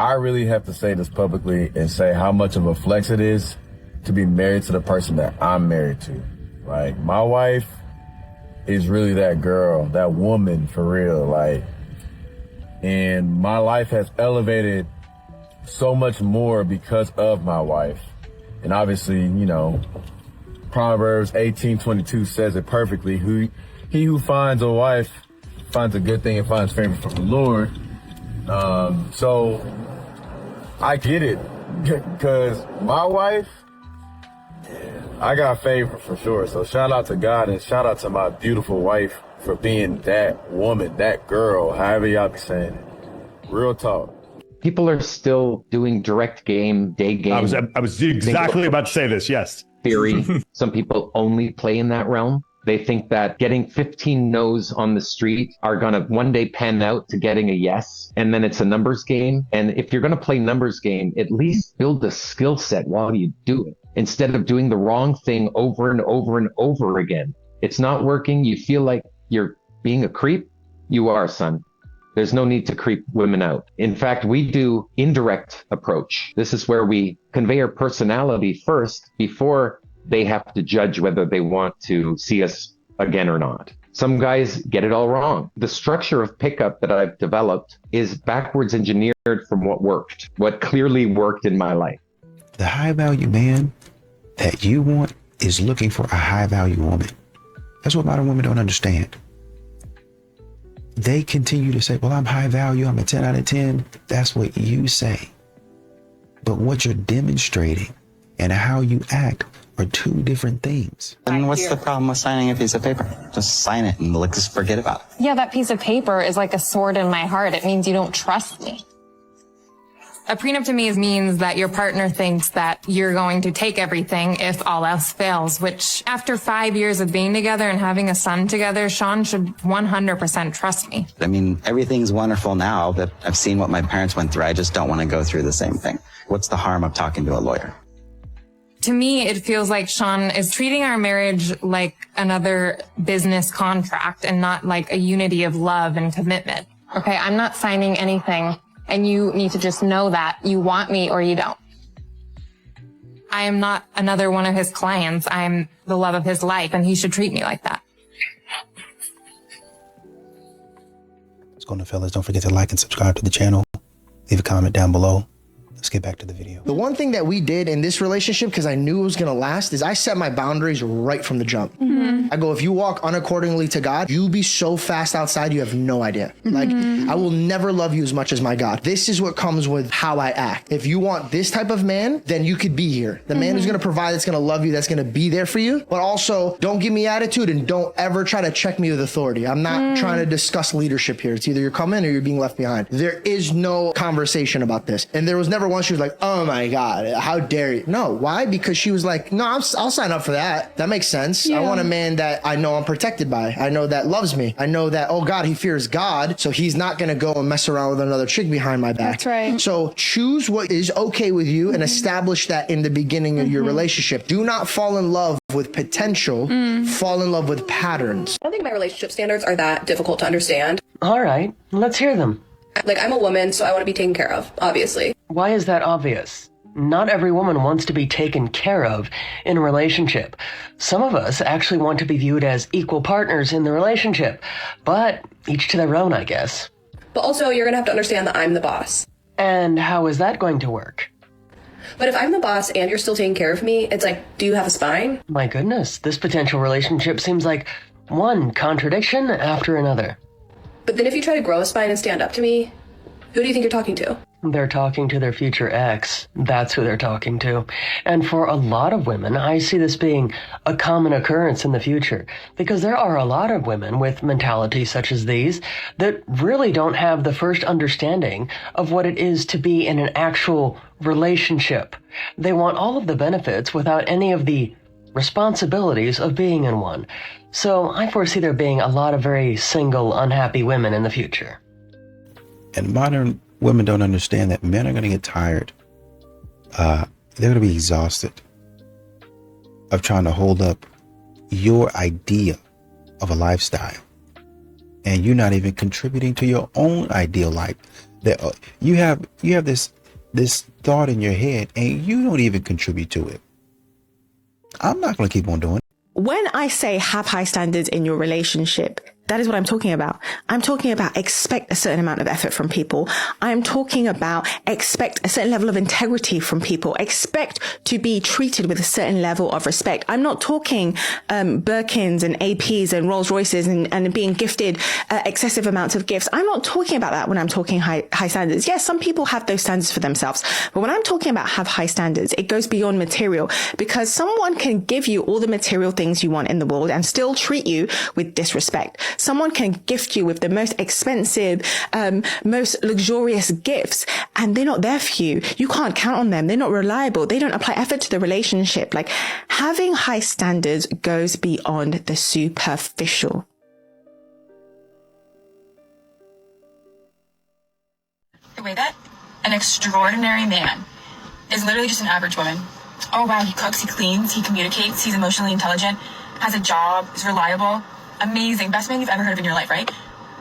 I really have to say this publicly and say how much of a flex it is to be married to the person that I'm married to. Like, my wife is really that girl, that woman for real. Like, and my life has elevated so much more because of my wife. And obviously, you know, Proverbs 18:22 says it perfectly. He who finds a wife finds a good thing and finds favor from the Lord. So I get it, because my wife, I got favor for sure. So shout out to God and shout out to my beautiful wife for being that woman, that girl, however y'all be saying it. Real talk. People are still doing direct game, day game. I was exactly about to say this. Yes. Theory. Some people only play in that realm. They think that getting 15 no's on the street are going to one day pan out to getting a yes. And then it's a numbers game. And if you're going to play numbers game, at least build a skill set while you do it, instead of doing the wrong thing over and over and over again. It's not working. You feel like you're being a creep. You are, son. There's no need to creep women out. In fact, we do indirect approach. This is where we convey our personality first before they have to judge whether they want to see us again or not. Some guys get it all wrong. The structure of pickup that I've developed is backwards engineered from what clearly worked in my life. The high value man that you want is looking for a high value woman. That's what modern women don't understand. They continue to say, well, I'm high value, I'm a 10 out of 10. That's what you say. But what you're demonstrating and how you act are two different things. And what's the problem with signing a piece of paper? Just sign it and just forget about it. Yeah, that piece of paper is like a sword in my heart. It means you don't trust me. A prenup to me means that your partner thinks that you're going to take everything if all else fails, which after 5 years of being together and having a son together, Sean should 100% trust me. I mean, everything's wonderful now that I've seen what my parents went through. I just don't want to go through the same thing. What's the harm of talking to a lawyer? To me, it feels like Sean is treating our marriage like another business contract and not like a unity of love and commitment. Okay, I'm not signing anything. And you need to just know that you want me or you don't. I am not another one of his clients. I'm the love of his life, and he should treat me like that. What's going on, fellas? Don't forget to like and subscribe to the channel. Leave a comment down below. Let's get back to the video. The one thing that we did in this relationship, because I knew it was going to last, is I set my boundaries right from the jump. I go, if you walk unaccordingly to God, you be so fast outside, you have no idea. Like, I will never love you as much as my God. This is what comes with how I act. If you want this type of man, then you could be here. The man who's going to provide, that's going to love you, that's going to be there for you. But also, don't give me attitude and don't ever try to check me with authority. I'm not trying to discuss leadership here. It's either you're coming or you're being left behind. There is no conversation about this. And there was never once she was like, oh my God, how dare you? No, why? Because she was like, no, I'll sign up for that. That makes sense. I want a man that I know I'm protected by. I know that loves me. I know that, oh God, he fears God. So he's not going to go and mess around with another chick behind my back. That's right. So choose what is okay with you and establish that in the beginning of your relationship. Do not fall in love with potential. Fall in love with patterns. I don't think my relationship standards are that difficult to understand. All right, let's hear them. Like, I'm a woman, so I want to be taken care of, obviously. Why is that obvious? Not every woman wants to be taken care of in a relationship. Some of us actually want to be viewed as equal partners in the relationship, but each to their own, I guess. But also, you're going to have to understand that I'm the boss. And how is that going to work? But if I'm the boss and you're still taking care of me, it's like, do you have a spine? My goodness, this potential relationship seems like one contradiction after another. But then if you try to grow a spine and stand up to me, who do you think you're talking to? They're talking to their future ex. That's who they're talking to. And for a lot of women, I see this being a common occurrence in the future, because there are a lot of women with mentalities such as these that really don't have the first understanding of what it is to be in an actual relationship. They want all of the benefits without any of the responsibilities of being in one. So I foresee there being a lot of very single, unhappy women in the future. And modern women don't understand that men are going to get tired. They're going to be exhausted of trying to hold up your idea of a lifestyle. And you're not even contributing to your own ideal life. That you have this thought in your head and you don't even contribute to it. I'm not going to keep on doing it. When I say have high standards in your relationship, that is what I'm talking about. I'm talking about expect a certain amount of effort from people. I'm talking about expect a certain level of integrity from people. Expect to be treated with a certain level of respect. I'm not talking Birkins and APs and Rolls Royces and being gifted excessive amounts of gifts. I'm not talking about that when I'm talking high standards. Yes, some people have those standards for themselves. But when I'm talking about have high standards, it goes beyond material, because someone can give you all the material things you want in the world and still treat you with disrespect. Someone can gift you with the most expensive, most luxurious gifts, and they're not there for you. You can't count on them. They're not reliable. They don't apply effort to the relationship. Like, having high standards goes beyond the superficial. The way that an extraordinary man is literally just an average woman. Oh wow, he cooks, he cleans, he communicates, he's emotionally intelligent, has a job, is reliable. Amazing. Best man you've ever heard of in your life, right?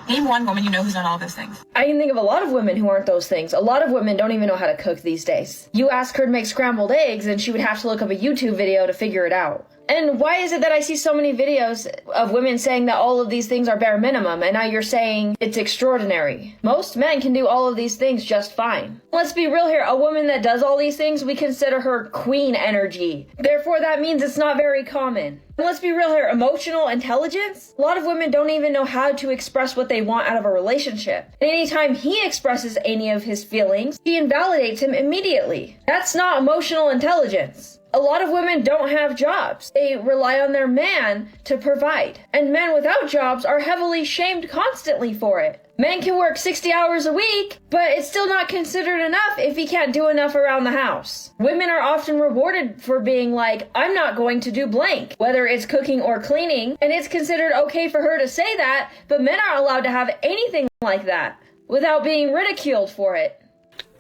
Name one woman you know who's done all of those things. I can think of a lot of women who aren't those things. A lot of women don't even know how to cook these days. You ask her to make scrambled eggs and she would have to look up a YouTube video to figure it out. And why is it that I see so many videos of women saying that all of these things are bare minimum, and now you're saying it's extraordinary? Most men can do all of these things just fine. Let's be real here. A woman that does all these things, we consider her queen energy. Therefore, that means it's not very common. And let's be real here. Emotional intelligence? A lot of women don't even know how to express what they want out of a relationship. And anytime he expresses any of his feelings, he invalidates him immediately. That's not emotional intelligence. A lot of women don't have jobs. They rely on their man to provide. And men without jobs are heavily shamed constantly for it. Men can work 60 hours a week, but it's still not considered enough if he can't do enough around the house. Women are often rewarded for being like, I'm not going to do blank, whether it's cooking or cleaning, and it's considered okay for her to say that, but men aren't allowed to have anything like that without being ridiculed for it.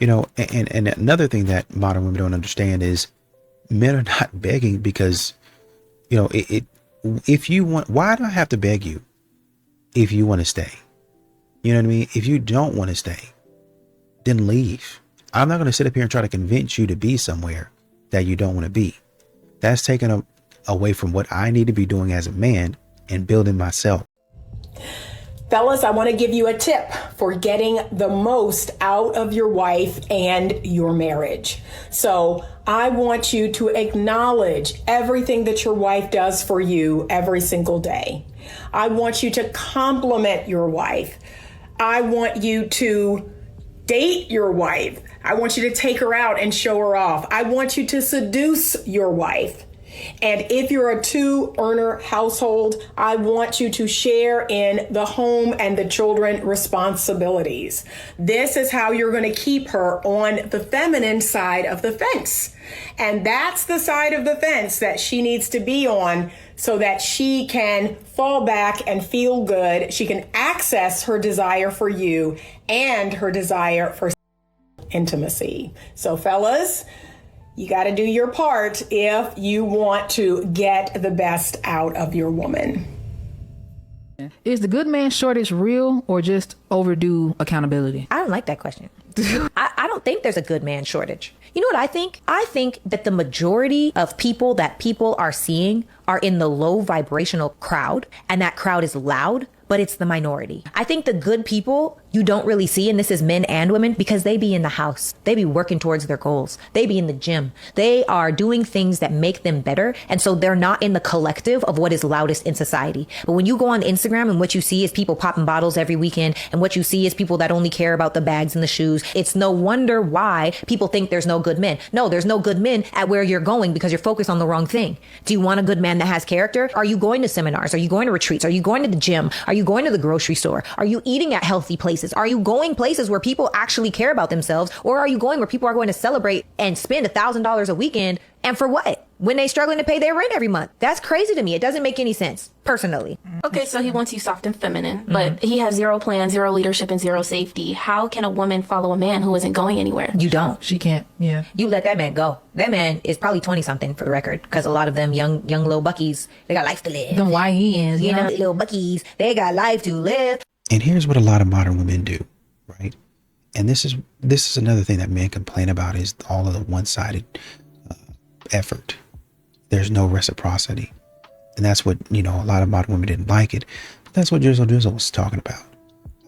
You know, and another thing that modern women don't understand is men are not begging because, you know, if you want, why do I have to beg you if you want to stay? You know what I mean? If you don't want to stay, then leave. I'm not going to sit up here and try to convince you to be somewhere that you don't want to be. That's taken away from what I need to be doing as a man and building myself. Fellas, I want to give you a tip for getting the most out of your wife and your marriage. So I want you to acknowledge everything that your wife does for you every single day. I want you to compliment your wife. I want you to date your wife. I want you to take her out and show her off. I want you to seduce your wife. And if you're a two-earner household, I want you to share in the home and the children responsibilities. This is how you're going to keep her on the feminine side of the fence. And that's the side of the fence that she needs to be on so that she can fall back and feel good. She can access her desire for you and her desire for intimacy. So fellas, you got to do your part if you want to get the best out of your woman. Is the good man shortage real or just overdue accountability? I don't like that question. I don't think there's a good man shortage. You know what I think? I think that the majority of people that people are seeing are in the low vibrational crowd, and that crowd is loud, but it's the minority. I think the good people you don't really see, and this is men and women, because they be in the house. They be working towards their goals. They be in the gym. They are doing things that make them better. And so they're not in the collective of what is loudest in society. But when you go on Instagram and what you see is people popping bottles every weekend, and what you see is people that only care about the bags and the shoes, it's no wonder why people think there's no good men. No, there's no good men at where you're going because you're focused on the wrong thing. Do you want a good man that has character? Are you going to seminars? Are you going to retreats? Are you going to the gym? Are you going to the grocery store? Are you eating at healthy places? Are you going places where people actually care about themselves? Or are you going where people are going to celebrate and spend $1,000 a weekend? And for what? When they struggling to pay their rent every month. That's crazy to me. It doesn't make any sense, personally. Okay, so he wants you soft and feminine, but he has zero plan, zero leadership, and zero safety. How can a woman follow a man who isn't going anywhere? You don't. She can't. Yeah. You let that man go. That man is probably 20-something for the record, because a lot of them young little buckies, they got life to live. Them YNs, you know, little buckies, they got life to live. And here's what a lot of modern women do, right? And this is another thing that men complain about, is all of the one-sided effort. There's no reciprocity. And that's what, a lot of modern women didn't like it. But that's what Drizzle was talking about.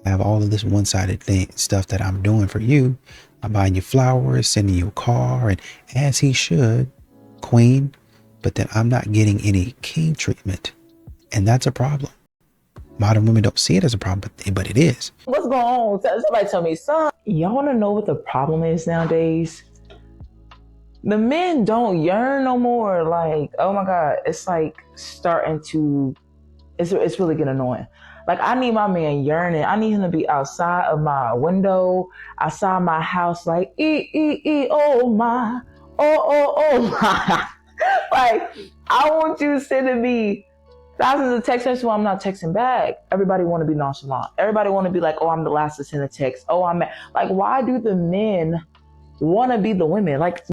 I have all of this one-sided stuff that I'm doing for you. I'm buying you flowers, sending you a car, and as he should, queen. But then I'm not getting any king treatment. And that's a problem. Modern women don't see it as a problem, but it is. What's going on? Somebody tell me, son. Y'all want to know what the problem is nowadays? The men don't yearn no more. Like, oh my God, it's like starting to, it's really getting annoying. Like, I need my man yearning. I need him to be outside of my window, outside my house, like, oh my, oh my. Like, I want you sending me thousands of text messages while I'm not texting back. Everybody want to be nonchalant. Everybody want to be like, oh, I'm the last to send a text. Oh, I'm like, why do the men want to be the women? Like,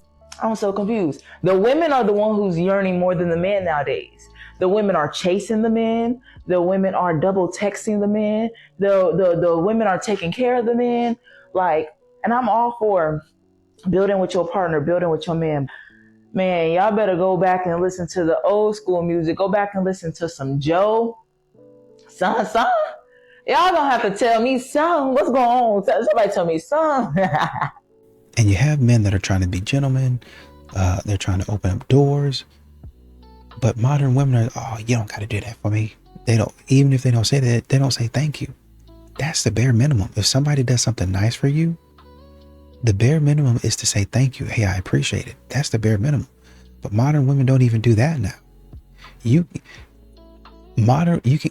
I'm so confused. The women are the one who's yearning more than the men nowadays. The women are chasing the men. The women are double texting the men. The women are taking care of the men. Like, and I'm all for building with your partner, building with your man. Man, y'all better go back and listen to the old school music. Go back and listen to some Joe. Son. Y'all gonna have to tell me, son, what's going on? Somebody tell me, son. And you have men that are trying to be gentlemen. They're trying to open up doors. But modern women are, oh, you don't got to do that for me. They don't, even if they don't say that, they don't say thank you. That's the bare minimum. If somebody does something nice for you, the bare minimum is to say thank you. Hey, I appreciate it. That's the bare minimum. But modern women don't even do that now.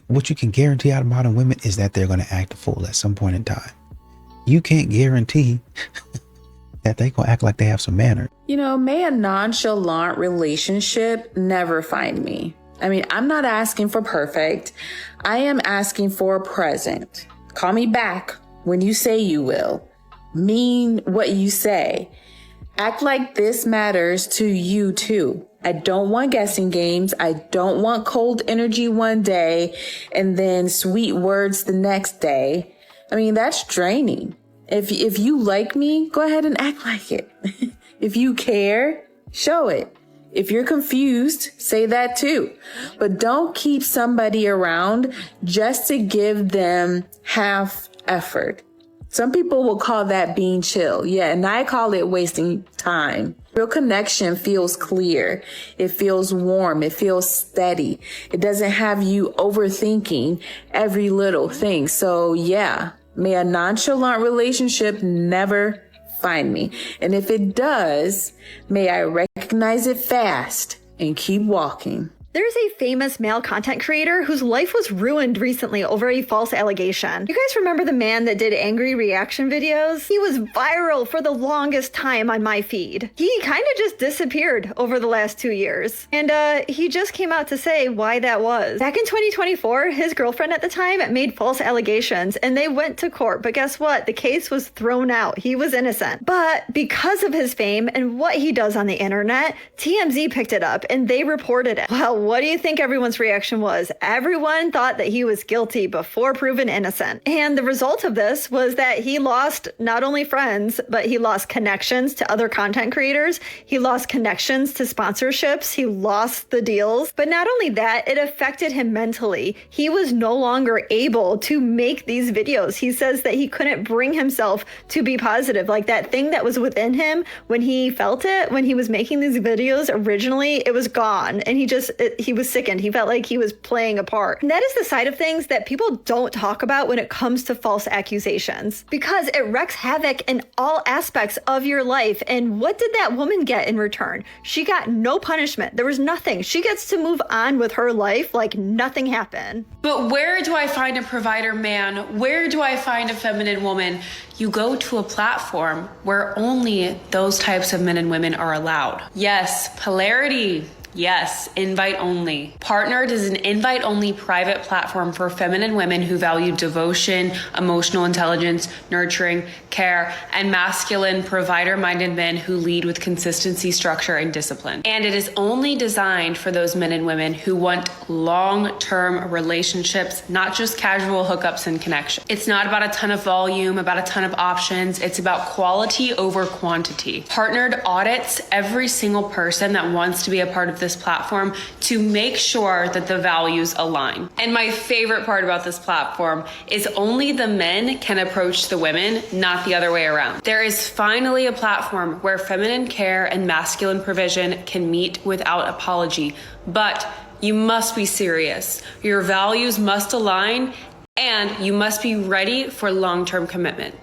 What you can guarantee out of modern women is that they're going to act a fool at some point in time. You can't guarantee that they gonna act like they have some manner. May a nonchalant relationship never find me. I mean, I'm not asking for perfect. I am asking for present. Call me back when you say you will. Mean what you say. Act like this matters to you too. I don't want guessing games. I don't want cold energy one day and then sweet words the next day. I mean, that's draining. If you like me, go ahead and act like it. If you care, show it. If you're confused, say that too. But don't keep somebody around just to give them half effort. Some people will call that being chill. Yeah, and I call it wasting time. Real connection feels clear. It feels warm. It feels steady. It doesn't have you overthinking every little thing. So yeah, may a nonchalant relationship never find me. And if it does, may I recognize it fast and keep walking. There's a famous male content creator whose life was ruined recently over a false allegation. You guys remember the man that did angry reaction videos? He was viral for the longest time on my feed. He kind of just disappeared over the last 2 years. And he just came out to say why that was. Back in 2024, his girlfriend at the time made false allegations and they went to court. But guess what? The case was thrown out. He was innocent. But because of his fame and what he does on the internet, TMZ picked it up and they reported it. Well, what do you think everyone's reaction was? Everyone thought that he was guilty before proven innocent. And the result of this was that he lost not only friends, but he lost connections to other content creators. He lost connections to sponsorships. He lost the deals. But not only that, it affected him mentally. He was no longer able to make these videos. He says that he couldn't bring himself to be positive. Like that thing that was within him when he felt it, when he was making these videos originally, it was gone. And he was sickened. He felt like he was playing a part. And that is the side of things that people don't talk about when it comes to false accusations, because it wreaks havoc in all aspects of your life. And what did that woman get in return? She got no punishment. There was nothing. She gets to move on with her life like nothing happened. But where do I find a provider man? Where do I find a feminine woman? You go to a platform where only those types of men and women are allowed. Yes, polarity Yes, invite only. Partnered is an invite only private platform for feminine women who value devotion, emotional intelligence, nurturing, care, and masculine provider minded men who lead with consistency, structure, and discipline. And it is only designed for those men and women who want long term relationships, not just casual hookups and connection. It's not about a ton of volume, about a ton of options. It's about quality over quantity. Partnered audits every single person that wants to be a part of this platform to make sure that the values align. And my favorite part about this platform is only the men can approach the women, not the other way around. There is finally a platform where feminine care and masculine provision can meet without apology, but you must be serious. Your values must align, and you must be ready for long-term commitment.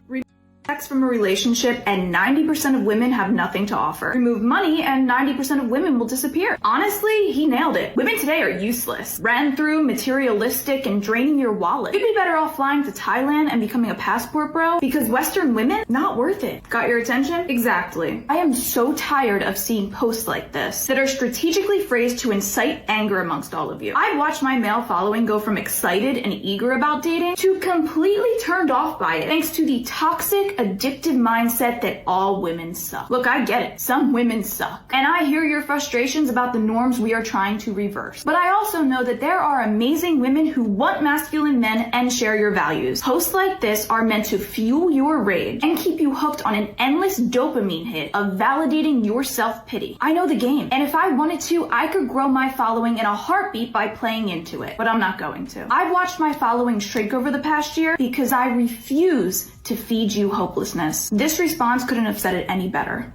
Sex from a relationship and 90% of women have nothing to offer. Remove money and 90% of women will disappear. Honestly, he nailed it. Women today are useless. Ran through, materialistic, and draining your wallet. You'd be better off flying to Thailand and becoming a passport bro because Western women, not worth it. Got your attention? Exactly. I am so tired of seeing posts like this that are strategically phrased to incite anger amongst all of you. I've watched my male following go from excited and eager about dating to completely turned off by it thanks to the toxic, addictive mindset that all women suck. Look, I get it. Some women suck. And I hear your frustrations about the norms we are trying to reverse. But I also know that there are amazing women who want masculine men and share your values. Posts like this are meant to fuel your rage and keep you hooked on an endless dopamine hit of validating your self-pity. I know the game. And if I wanted to, I could grow my following in a heartbeat by playing into it. But I'm not going to. I've watched my following shrink over the past year because I refuse to feed you hopelessness. This response couldn't have said it any better.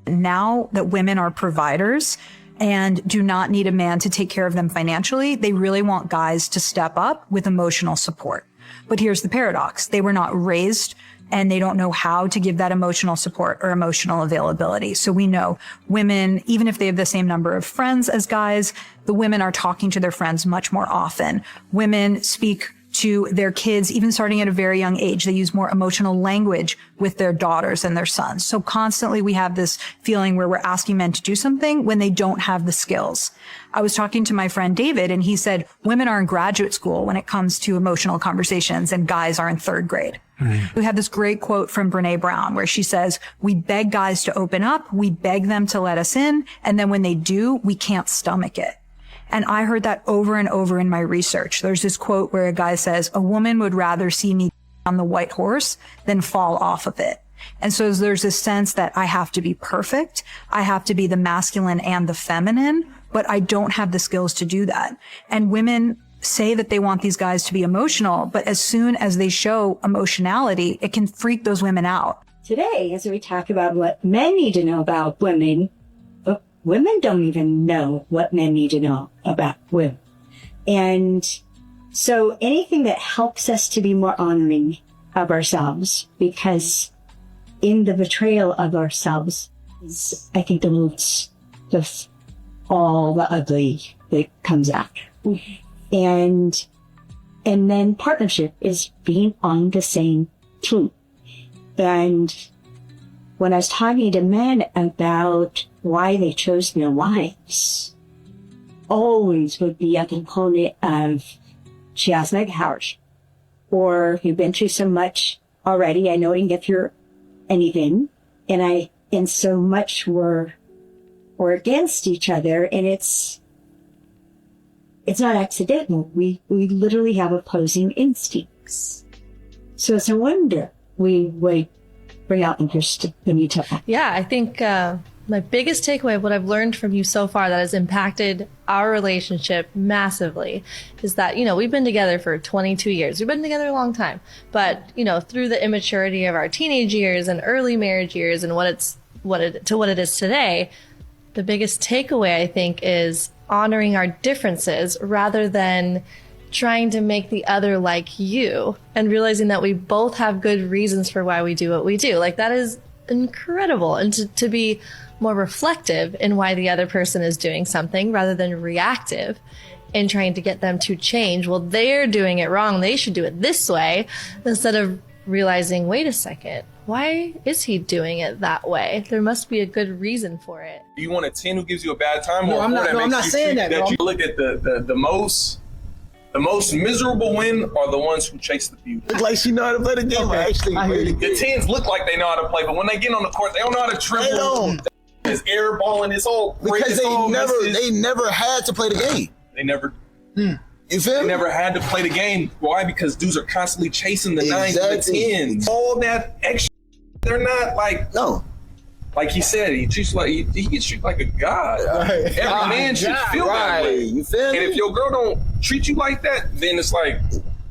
Now that women are providers and do not need a man to take care of them financially, they really want guys to step up with emotional support. But here's the paradox. They were not raised and they don't know how to give that emotional support or emotional availability. So we know women, even if they have the same number of friends as guys, the women are talking to their friends much more often. Women speak to their kids, even starting at a very young age. They use more emotional language with their daughters and their sons. So constantly we have this feeling where we're asking men to do something when they don't have the skills. I was talking to my friend David, and he said women are in graduate school when it comes to emotional conversations and guys are in third grade. We had this great quote from Brene Brown where she says, we beg guys to open up, we beg them to let us in, and then when they do, we can't stomach it. And I heard that over and over in my research. There's this quote where a guy says, a woman would rather see me on the white horse than fall off of it. And so there's this sense that I have to be perfect. I have to be the masculine and the feminine, but I don't have the skills to do that. And women say that they want these guys to be emotional, but as soon as they show emotionality, it can freak those women out. Today, as we talk about what men need to know about women, women don't even know what men need to know about women. And so anything that helps us to be more honoring of ourselves, because in the betrayal of ourselves is, I think, the roots of all the ugly that comes after. And then partnership is being on the same team. And when I was talking to men about why they chose their wives, always would be a component of, she has mega powers, or you've been through so much already, I know I can get through anything, and so much we're against each other, and it's not accidental. We literally have opposing instincts. So it's a wonder we would bring out interest in each other. Yeah, I think my biggest takeaway of what I've learned from you so far that has impacted our relationship massively is that, we've been together for 22 years. We've been together a long time. But, through the immaturity of our teenage years and early marriage years and what it is today, the biggest takeaway, I think, is honoring our differences rather than trying to make the other like you, and realizing that we both have good reasons for why we do what we do. Like, that is incredible. And to be more reflective in why the other person is doing something rather than reactive in trying to get them to change. Well, they're doing it wrong. They should do it this way, instead of realizing, wait a second, why is he doing it that way? There must be a good reason for it. Do you want a 10 who gives you a bad time, No, or I'm not- that no, I'm makes not you saying treat- that, bro. you look at the most miserable win are the ones who chase the beauty. Look like she know how to play the game. Okay, Actually, I hear really you. good. The 10s look like they know how to play, but when they get on the court, they don't know how to They dribble. don't. It's air balling. It's all Because they never had to play the game. They never. You feel They me? never had to play the game. Why? Because dudes are constantly chasing the 9s and the Exactly. 10s. All that extra. They're not like no. Like he said, he treats like he gets treated like a god. Right. Every God, man should God, feel that right. way. You feel And me? if your girl don't treat you like that, then it's like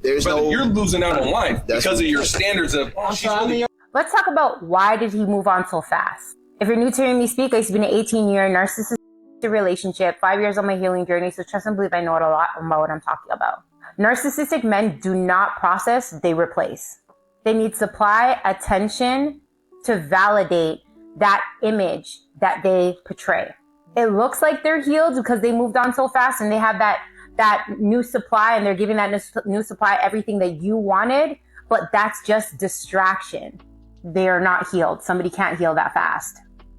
you're losing out on life because of your standards of. Let's talk about why did he move on so fast? If you're new to hearing me speak, I've been an 18-year narcissistic relationship, 5 years on my healing journey, so trust and believe I know a lot about what I'm talking about. Narcissistic men do not process, they replace. They need supply, attention to validate that image that they portray. It looks like they're healed because they moved on so fast and they have that new supply and they're giving that new supply everything that you wanted, but that's just distraction. They are not healed. Somebody can't heal that fast.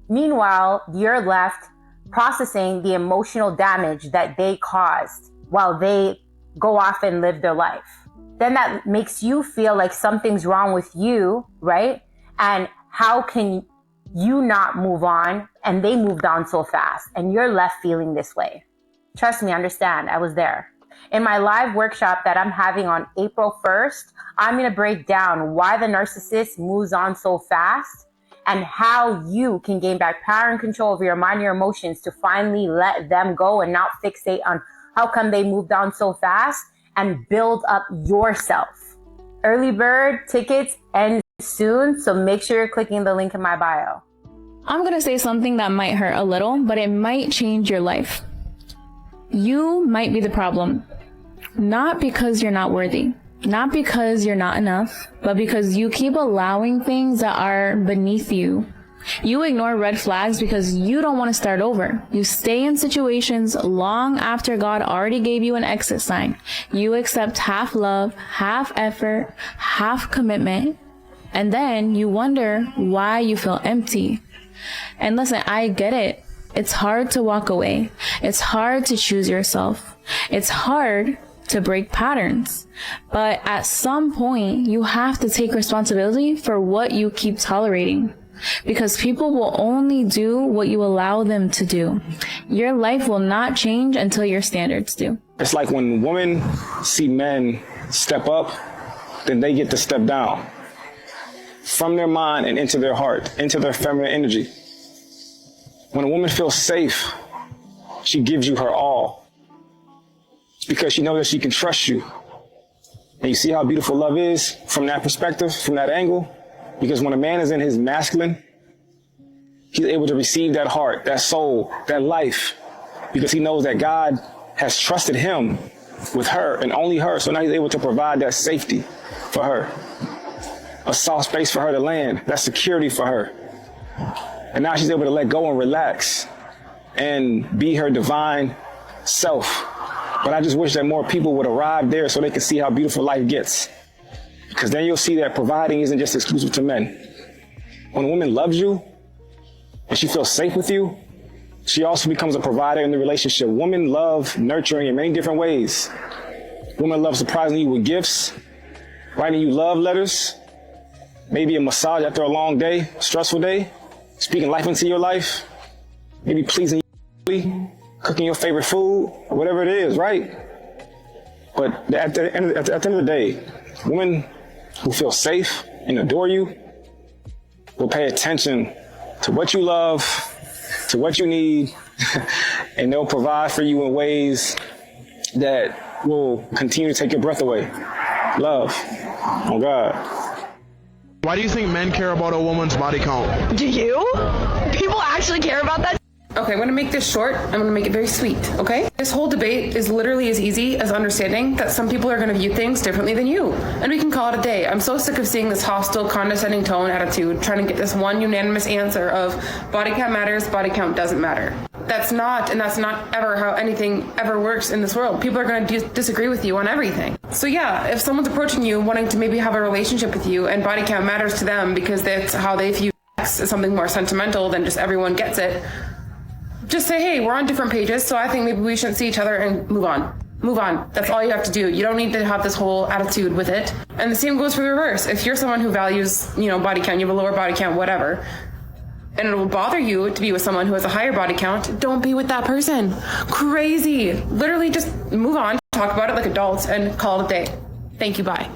Meanwhile, you're left processing the emotional damage that they caused while they go off and live their life. Then that makes you feel like something's wrong with you, right? And how can you not move on? And they moved on so fast and you're left feeling this way. Trust me, understand, I was there. In my live workshop that I'm having on April 1st, I'm going to break down why the narcissist moves on so fast and how you can gain back power and control over your mind and your emotions to finally let them go and not fixate on how come they moved on so fast and build up yourself. Early bird tickets end soon, so make sure you're clicking the link in my bio. I'm going to say something that might hurt a little, but it might change your life. You might be the problem. Not because you're not worthy, not because you're not enough, but because you keep allowing things that are beneath you. You ignore red flags because you don't want to start over. You stay in situations long after God already gave you an exit sign. You accept half love, half effort, half commitment, and then you wonder why you feel empty. And listen, I get it. It's hard to walk away. It's hard to choose yourself. It's hard to break patterns. But at some point, you have to take responsibility for what you keep tolerating. Because people will only do what you allow them to do. Your life will not change until your standards do. It's like when women see men step up, then they get to step down from their mind and into their heart, into their feminine energy. When a woman feels safe, she gives you her all. It's because she knows that she can trust you. And you see how beautiful love is from that perspective, from that angle? Because when a man is in his masculine, he's able to receive that heart, that soul, that life, because he knows that God has trusted him with her and only her. So now he's able to provide that safety for her, a soft space for her to land, that security for her. And now she's able to let go and relax and be her divine self. But I just wish that more people would arrive there so they can see how beautiful life gets. Because then you'll see that providing isn't just exclusive to men. When a woman loves you and she feels safe with you, she also becomes a provider in the relationship. Women love nurturing in many different ways. Women love surprising you with gifts, writing you love letters, maybe a massage after a long day, stressful day, speaking life into your life, maybe pleasing you, cooking your favorite food, or whatever it is, right? But at the end of the day, women who feel safe and adore you will pay attention to what you love, to what you need, and they'll provide for you in ways that will continue to take your breath away. Love. Oh God. Why do you think men care about a woman's body count? Do you? People actually care about that? Okay, I'm gonna make this short. I'm gonna make it very sweet, okay? This whole debate is literally as easy as understanding that some people are gonna view things differently than you. And we can call it a day. I'm so sick of seeing this hostile, condescending tone attitude, trying to get this one unanimous answer of body count matters, body count doesn't matter. That's not ever how anything ever works in this world. People are going to disagree with you on everything. So yeah, if someone's approaching you wanting to maybe have a relationship with you and body count matters to them because that's how they view sex as something more sentimental than just everyone gets it, just say, hey, we're on different pages, so I think maybe we shouldn't see each other, and move on. Move on. That's all you have to do. You don't need to have this whole attitude with it. And the same goes for the reverse. If you're someone who values, body count, you have a lower body count, whatever, and it will bother you to be with someone who has a higher body count, don't be with that person. Crazy. Literally just move on, talk about it like adults, and call it a day. Thank you, bye.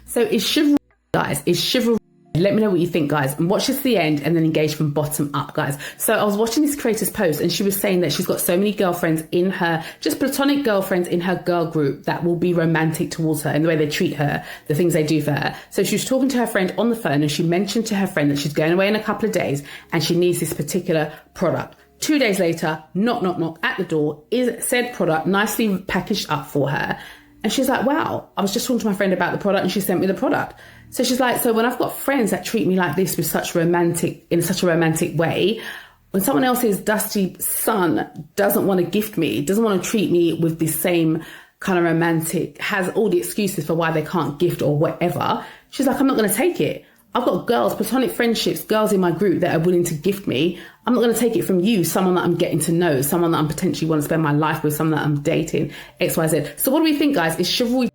So is chivalry, guys, is chivalry? Let me know what you think, guys, and watch this to the end and then engage from bottom up, guys. So I was watching this creator's post and she was saying that she's got so many girlfriends in her, just platonic girlfriends in her girl group that will be romantic towards her in the way they treat her, the things they do for her. So she was talking to her friend on the phone and she mentioned to her friend that she's going away in a couple of days and she needs this particular product. 2 days later, knock, knock, knock at the door, is said product nicely packaged up for her. And she's like, wow, I was just talking to my friend about the product and she sent me the product. So she's like, so when I've got friends that treat me like this in such a romantic way, when someone else's dusty son doesn't want to gift me, doesn't want to treat me with the same kind of romantic, has all the excuses for why they can't gift or whatever, she's like, I'm not going to take it. I've got girls, platonic friendships, girls in my group that are willing to gift me. I'm not going to take it from you, someone that I'm getting to know, someone that I'm potentially want to spend my life with, someone that I'm dating, X, Y, Z. So what do we think, guys? Is chivalry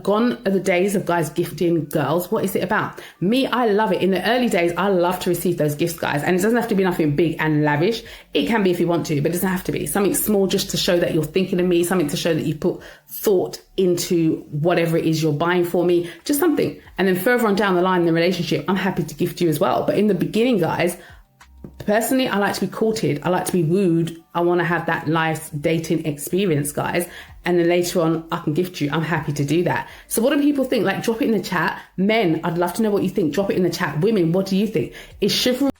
gone are the days of guys gifting girls? What is it about? Me, I love it. In the early days, I love to receive those gifts, guys. And it doesn't have to be nothing big and lavish. It can be if you want to, but it doesn't have to be. Something small just to show that you're thinking of me, something to show that you put thought into whatever it is you're buying for me, just something. And then further on down the line in the relationship, I'm happy to gift you as well. But in the beginning, guys, personally, I like to be courted. I like to be wooed. I want to have that nice dating experience, guys. And then later on, I can gift you. I'm happy to do that. So what do people think? Like, drop it in the chat. Men, I'd love to know what you think. Drop it in the chat. Women, what do you think? Is chivalry?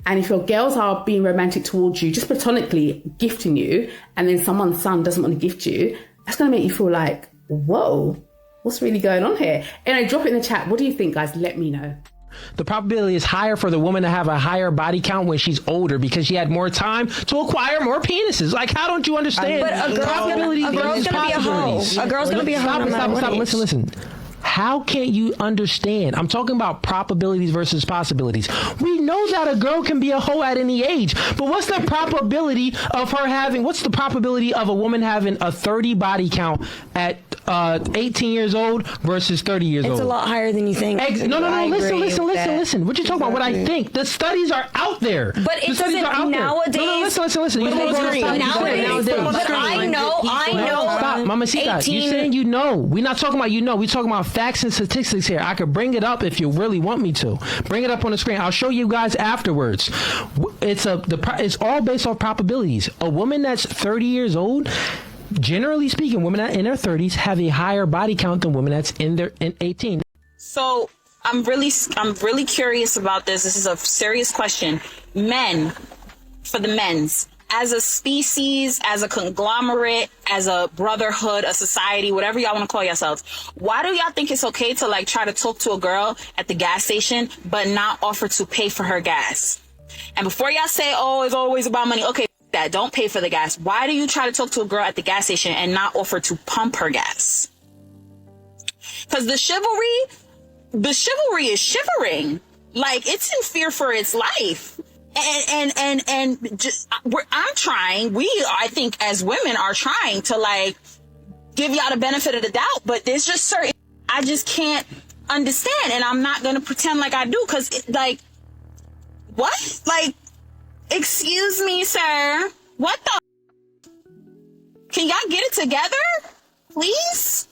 And if your girls are being romantic towards you, just platonically gifting you, and then someone's son doesn't want to gift you, that's going to make you feel like, whoa, what's really going on here? And drop it in the chat. What do you think, guys? Let me know. The probability is higher for the woman to have a higher body count when she's older because she had more time to acquire more penises. Like, how don't you understand? But a girl's gonna be a hoe. A girl's gonna be a hoe. Stop. Listen. How can't you understand? I'm talking about probabilities versus possibilities. We know that a girl can be a hoe at any age, but what's the probability of her having, what's the probability of a woman having a 30 body count at 18 years old versus 30 years old? It's a lot higher than you think. No. Listen. What you talking about? What I think. The studies are out there. But it doesn't nowadays. No, listen. Nowadays. But I know. Stop, Mamacita. You saying you know. We're not talking about you know. We're talking about facts and statistics here. I could bring it up if you really want me to. Bring it up on the screen. I'll show you guys afterwards. It's all based off probabilities. A woman that's 30 years old, generally speaking, women in their 30s have a higher body count than women that's in 18. So I'm really curious about this. This is a serious question. Men, for the men's, as a species, as a conglomerate, as a brotherhood, a society, whatever y'all want to call yourselves, why do y'all think it's okay to like try to talk to a girl at the gas station but not offer to pay for her gas? And before y'all say, oh, it's always about money, okay, that don't pay for the gas. Why do you try to talk to a girl at the gas station and not offer to pump her gas? Because the chivalry is shivering. Like, it's in fear for its life. And just, I think as women are trying to like give y'all the benefit of the doubt, but there's just certain I just can't understand, and I'm not gonna pretend like I do, because like, what? Like, excuse me, sir, what the? Can y'all get it together, please?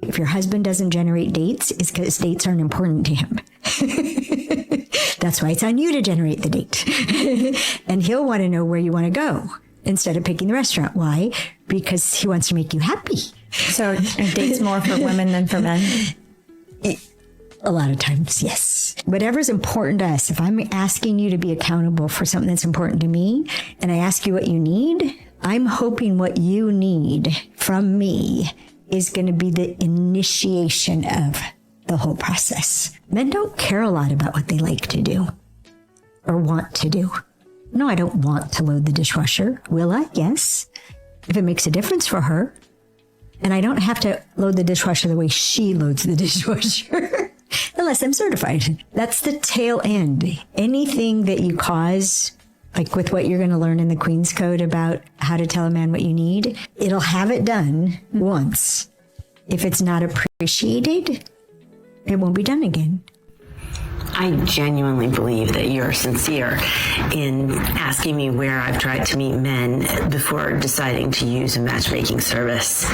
If your husband doesn't generate dates, it's because dates aren't important to him. That's why it's on you to generate the date. And he'll want to know where you want to go instead of picking the restaurant. Why? Because he wants to make you happy. So are dates more for women than for men? A lot of times, yes. Whatever's important to us, if I'm asking you to be accountable for something that's important to me, and I ask you what you need, I'm hoping what you need from me is going to be the initiation of the whole process. Men don't care a lot about what they like to do or want to do. No, I don't want to load the dishwasher. Will I? Yes. If it makes a difference for her. And I don't have to load the dishwasher the way she loads the dishwasher. Unless I'm certified. That's the tail end. Anything that you cause, like with what you're going to learn in the Queen's Code about how to tell a man what you need, it'll have it done once. If it's not appreciated, it won't be done again. I genuinely believe that you're sincere in asking me where I've tried to meet men before deciding to use a matchmaking service.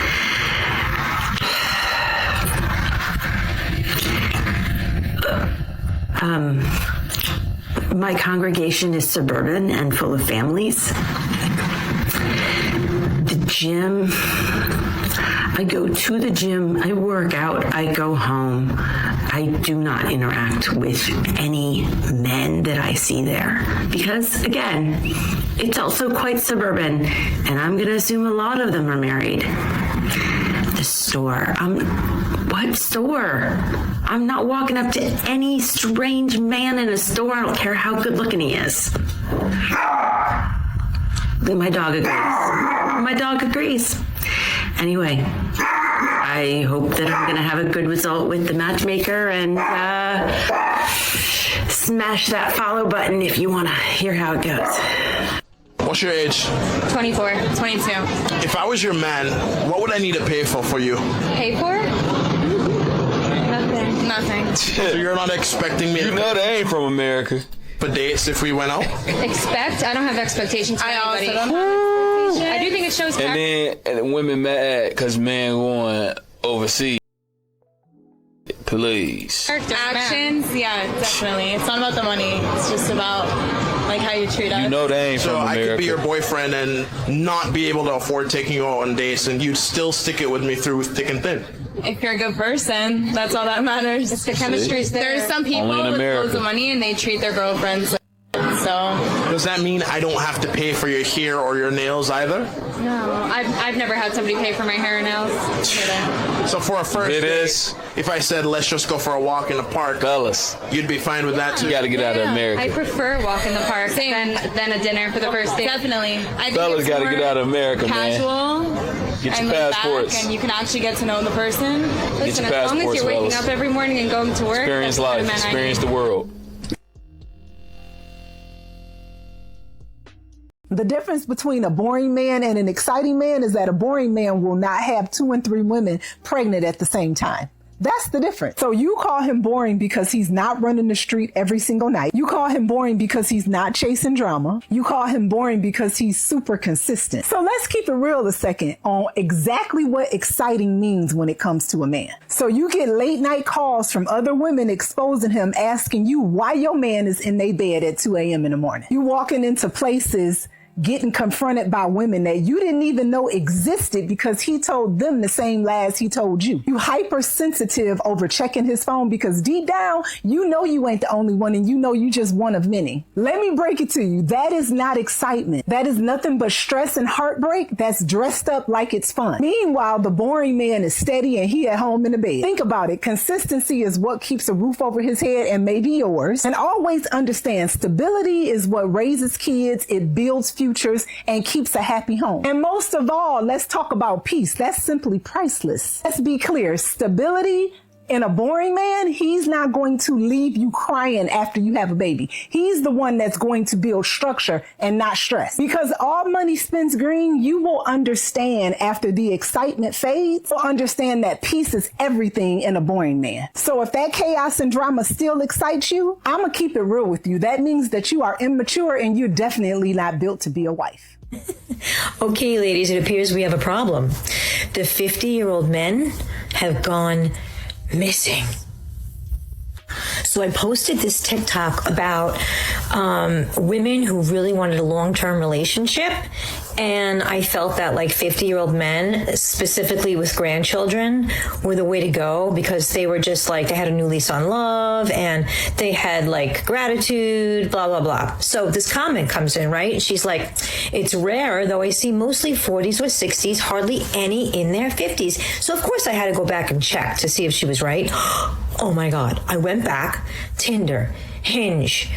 My congregation is suburban and full of families. The gym, I go to the gym, I work out, I go home. I do not interact with any men that I see there because, again, it's also quite suburban, and I'm going to assume a lot of them are married. The store. What store? I'm not walking up to any strange man in a store. I don't care how good looking he is. My dog agrees. My dog agrees. Anyway, I hope that I'm going to have a good result with the matchmaker and smash that follow button if you want to hear how it goes. What's your age? 24, 22. If I was your man, what would I need to pay for you? Pay for? Nothing. So you're not expecting me to... You know they ain't from America. For dates if we went out? Expect? I don't have expectations for anybody. I do think it shows character. And then women mad because men going overseas. Please. Actions? Yeah, definitely. It's not about the money. It's just about like how you treat us. You know they ain't from America. So I could be your boyfriend and not be able to afford taking you out on dates, and you'd still stick it with me through thick and thin. If you're a good person, that's all that matters. It's the chemistry's there. There's some people with loads of money and they treat their girlfriends like so. Does that mean I don't have to pay for your hair or your nails either? No, I've never had somebody pay for my hair and nails. So for a first date, if I said let's just go for a walk in the park, fellas, you'd be fine with that too. You got to get out of America. I prefer a walk in the park than a dinner for the first date. Definitely. Fellas got to get out of America, casual, man. Get and your passports. Back and you can actually get to know the person. Listen, your as long as you're waking fellas. up every morning and going to work, Experience that's life. the kind of man I Experience need. the world. The difference between a boring man and an exciting man is that a boring man will not have 2 and 3 women pregnant at the same time. That's the difference. So you call him boring because he's not running the street every single night. You call him boring because he's not chasing drama. You call him boring because he's super consistent. So let's keep it real a second on exactly what exciting means when it comes to a man. So you get late night calls from other women exposing him, asking you why your man is in their bed at 2 a.m. in the morning. You walking into places getting confronted by women that you didn't even know existed because he told them the same lies he told you. You hypersensitive over checking his phone because deep down, you know you ain't the only one and you know you just one of many. Let me break it to you. That is not excitement. That is nothing but stress and heartbreak that's dressed up like it's fun. Meanwhile, the boring man is steady and he at home in the bed. Think about it. Consistency is what keeps a roof over his head and maybe yours. And always understand stability is what raises kids. It builds futures and keeps a happy home. And most of all, let's talk about peace. That's simply priceless. Let's be clear. Stability in a boring man, he's not going to leave you crying after you have a baby. He's the one that's going to build structure and not stress. Because all money spends green, you will understand after the excitement fades, you'll understand that peace is everything in a boring man. So if that chaos and drama still excites you, I'm gonna keep it real with you. That means that you are immature and you're definitely not built to be a wife. Okay, ladies, it appears we have a problem. The 50-year-old men have gone missing. So I posted this TikTok about women who really wanted a long-term relationship, and I felt that like 50-year-old men, specifically with grandchildren, were the way to go because they were just like, they had a new lease on love and they had like gratitude, blah, blah, blah. So this comment comes in, right? She's like, it's rare, though I see mostly 40s or 60s, hardly any in their 50s. So of course I had to go back and check to see if she was right. Oh my God. I went back, Tinder, Hinge,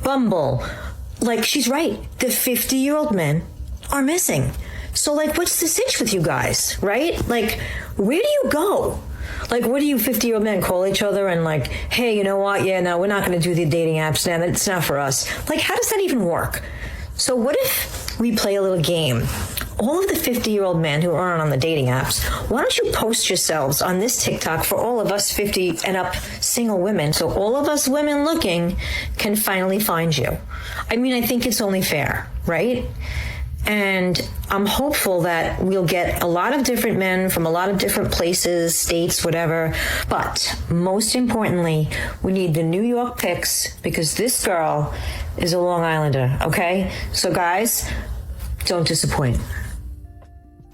Bumble, like, she's right. The 50-year-old men are missing. So, like, what's the sitch with you guys, right? Like, where do you go? Like, what do you 50-year-old men call each other and like, hey, you know what? Yeah, no, we're not going to do the dating apps now. It's not for us. Like, how does that even work? So what if we play a little game? All of the 50-year-old men who aren't on the dating apps, why don't you post yourselves on this TikTok for all of us 50 and up single women, so all of us women looking can finally find you? I mean, I think it's only fair, right? And I'm hopeful that we'll get a lot of different men from a lot of different places, states, whatever. But most importantly, we need the New York pics, because this girl is a Long Islander, okay? So guys, don't disappoint.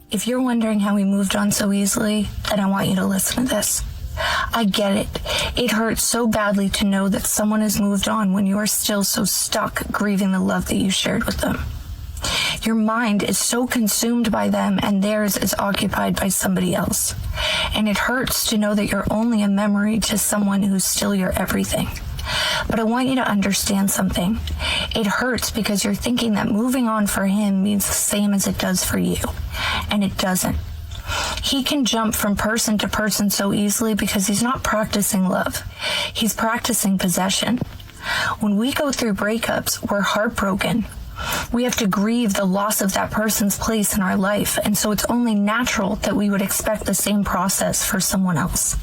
If you're wondering how we moved on so easily, then I want you to listen to this. I get it. It hurts so badly to know that someone has moved on when you are still so stuck grieving the love that you shared with them. Your mind is so consumed by them and theirs is occupied by somebody else. And it hurts to know that you're only a memory to someone who's still your everything. But I want you to understand something. It hurts because you're thinking that moving on for him means the same as it does for you. And it doesn't. He can jump from person to person so easily because he's not practicing love. He's practicing possession. When we go through breakups, we're heartbroken. We have to grieve the loss of that person's place in our life, and so it's only natural that we would expect the same process for someone else.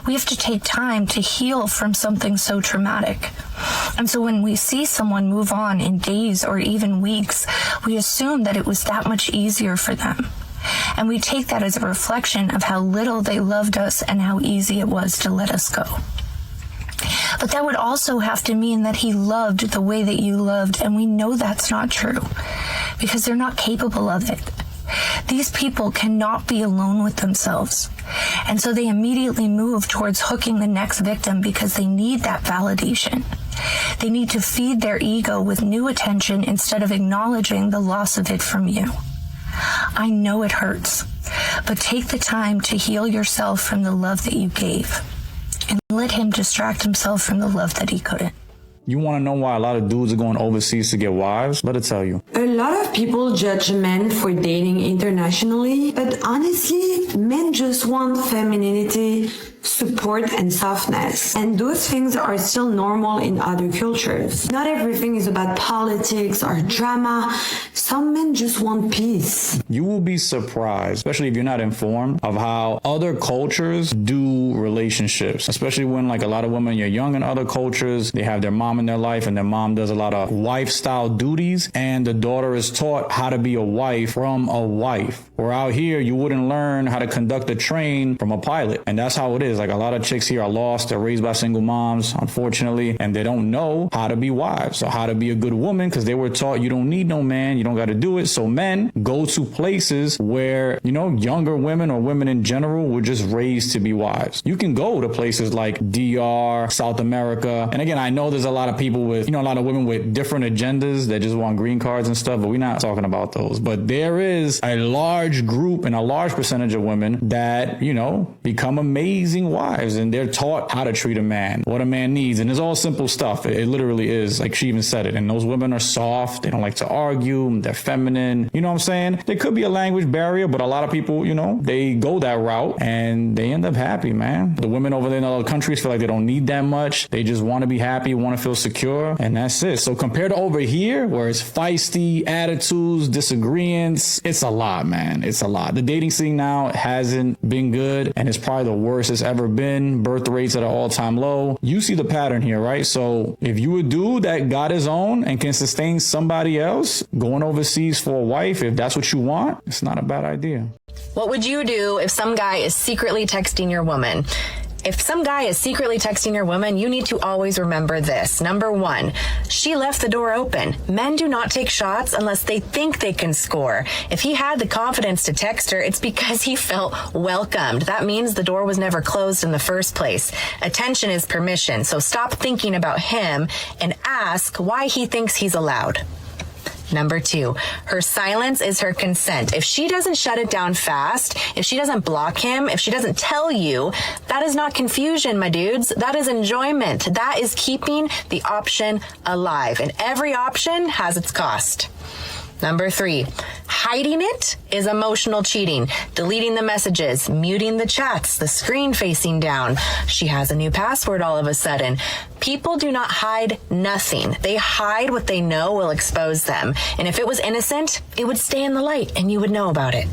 We have to take time to heal from something so traumatic. And so when we see someone move on in days or even weeks, we assume that it was that much easier for them. And we take that as a reflection of how little they loved us and how easy it was to let us go. But that would also have to mean that he loved the way that you loved, and we know that's not true because they're not capable of it. These people cannot be alone with themselves, and so they immediately move towards hooking the next victim because they need that validation. They need to feed their ego with new attention instead of acknowledging the loss of it from you. I know it hurts, but take the time to heal yourself from the love that you gave. And let him distract himself from the love that he couldn't. You want to know why a lot of dudes are going overseas to get wives? Let it tell you. A lot of people judge men for dating internationally, but honestly, men just want femininity, support, and softness. And those things are still normal in other cultures. Not everything is about politics or drama. Some men just want peace. You will be surprised, especially if you're not informed, of how other cultures do relationships. Especially when, like, a lot of women, you're young in other cultures, they have their mom in their life, and their mom does a lot of wife-style duties, and the daughter is taught how to be a wife from a wife. Or out here, you wouldn't learn how to conduct a train from a pilot. And that's how it is. Like, a lot of chicks here are lost. They're raised by single moms, unfortunately, and they don't know how to be wives or how to be a good woman because they were taught you don't need no man, you don't got to do it. So men go to places where, you know, younger women or women in general were just raised to be wives. You can go to places like DR, South America. And again, I know there's a lot of people with, you know, a lot of women with different agendas that just want green cards and stuff, but we're not talking about those. But there is a large group and a large percentage of women that, you know, become amazing wives, and they're taught how to treat a man, what a man needs. And it's all simple stuff. It literally is. Like she even said it. And those women are soft. They don't like to argue. They're feminine. You know what I'm saying? There could be a language barrier, but a lot of people, you know, they go that route and they end up happy, man. The women over there in other countries feel like they don't need that much. They just want to be happy, want to feel secure, and that's it. So compared to over here, where it's feisty, attitudes, disagreements, it's a lot, man. It's a lot. The dating scene now hasn't been good, and it's probably the worst it's ever been. Birth rates at an all-time low. You see the pattern here, right? So if you a dude that got his own and can sustain somebody else, going overseas for a wife, if that's what you want, it's not a bad idea. What would you do if some guy is secretly texting your woman? If some guy is secretly texting your woman, you need to always remember this. Number one, she left the door open. Men do not take shots unless they think they can score. If he had the confidence to text her, it's because he felt welcomed. That means the door was never closed in the first place. Attention is permission, so stop thinking about him and ask why he thinks he's allowed. Number 2, her silence is her consent. If she doesn't shut it down fast, if she doesn't block him, if she doesn't tell you, that is not confusion, my dudes. That is enjoyment. That is keeping the option alive. And every option has its cost. Number 3, hiding it is emotional cheating. Deleting the messages, muting the chats, the screen facing down. She has a new password all of a sudden. People do not hide nothing. They hide what they know will expose them. And if it was innocent, it would stay in the light and you would know about it.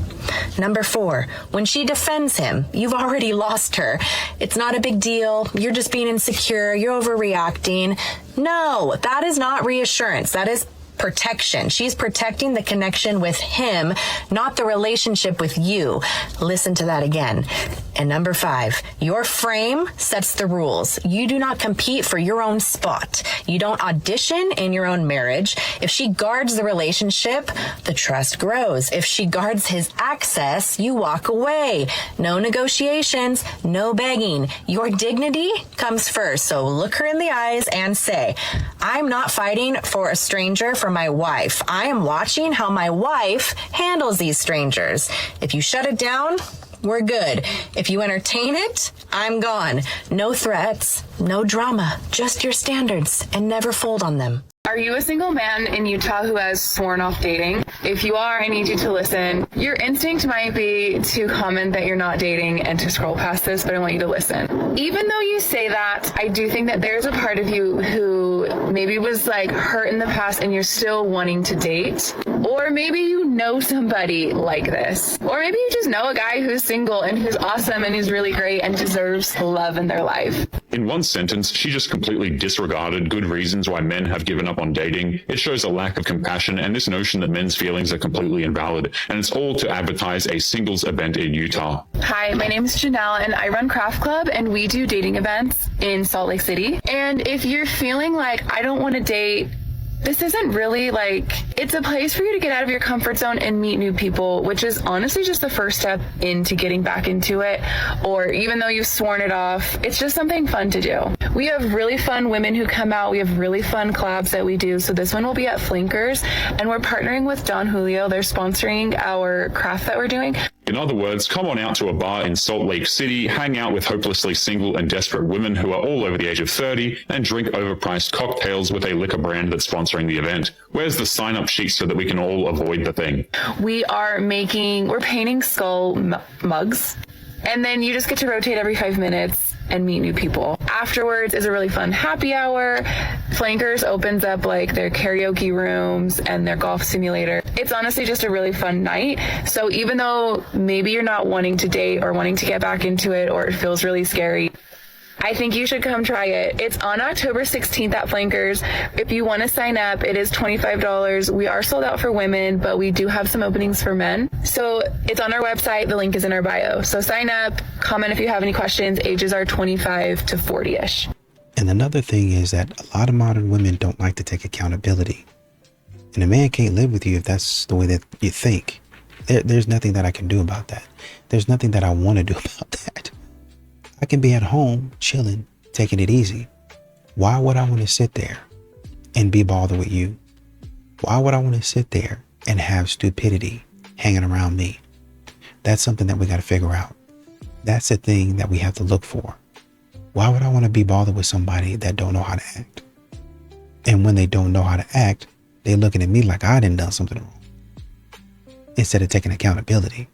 Number 4, when she defends him, you've already lost her. It's not a big deal. You're just being insecure. You're overreacting. No, that is not reassurance. That is protection. She's protecting the connection with him, not the relationship with you. Listen to that again. And number 5, your frame sets the rules. You do not compete for your own spot. You don't audition in your own marriage. If she guards the relationship, the trust grows. If she guards his access, you walk away. No negotiations, no begging. Your dignity comes first. So look her in the eyes and say, I'm not fighting for a stranger for my wife. I am watching how my wife handles these strangers. If you shut it down, we're good. If you entertain it, I'm gone. No threats, no drama, just your standards, and never fold on them. Are you a single man in Utah who has sworn off dating? If you are, I need you to listen. Your instinct might be to comment that you're not dating and to scroll past this, but I want you to listen. Even though you say that, I do think that there's a part of you who maybe was like hurt in the past and you're still wanting to date. Or maybe you know somebody like this. Or maybe you just know a guy who's single and who's awesome and who's really great and deserves love in their life. In one sentence, she just completely disregarded good reasons why men have given up on dating. It shows a lack of compassion and this notion that men's feelings are completely invalid, and it's all to advertise a singles event in Utah. Hi, my name is Janelle and I run Craft Club and we do dating events in Salt Lake City. And if you're feeling like I don't want to date, this isn't really like, it's a place for you to get out of your comfort zone and meet new people, which is honestly just the first step into getting back into it. Or even though you've sworn it off, it's just something fun to do. We have really fun women who come out. We have really fun collabs that we do. So this one will be at Flankers and we're partnering with Don Julio. They're sponsoring our craft that we're doing. In other words, come on out to a bar in Salt Lake City, hang out with hopelessly single and desperate women who are all over the age of 30, and drink overpriced cocktails with a liquor brand that's sponsoring the event. Where's the sign-up sheet so that we can all avoid the thing? We're painting skull mugs. And then you just get to rotate every 5 minutes and meet new people. Afterwards is a really fun happy hour. Flankers opens up like their karaoke rooms and their golf simulator. It's honestly just a really fun night. So even though maybe you're not wanting to date or wanting to get back into it or it feels really scary, I think you should come try it. It's on October 16th at Flankers. If you want to sign up, it is $25. We are sold out for women, but we do have some openings for men. So it's on our website. The link is in our bio. So sign up, comment if you have any questions. Ages are 25 to 40-ish. And another thing is that a lot of modern women don't like to take accountability. And a man can't live with you if that's the way that you think. There's nothing that I can do about that. There's nothing that I want to do about that. I can be at home, chilling, taking it easy. Why would I want to sit there and be bothered with you? Why would I want to sit there and have stupidity hanging around me? That's something that we got to figure out. That's the thing that we have to look for. Why would I want to be bothered with somebody that don't know how to act? And when they don't know how to act, they're looking at me like I done something wrong, instead of taking accountability.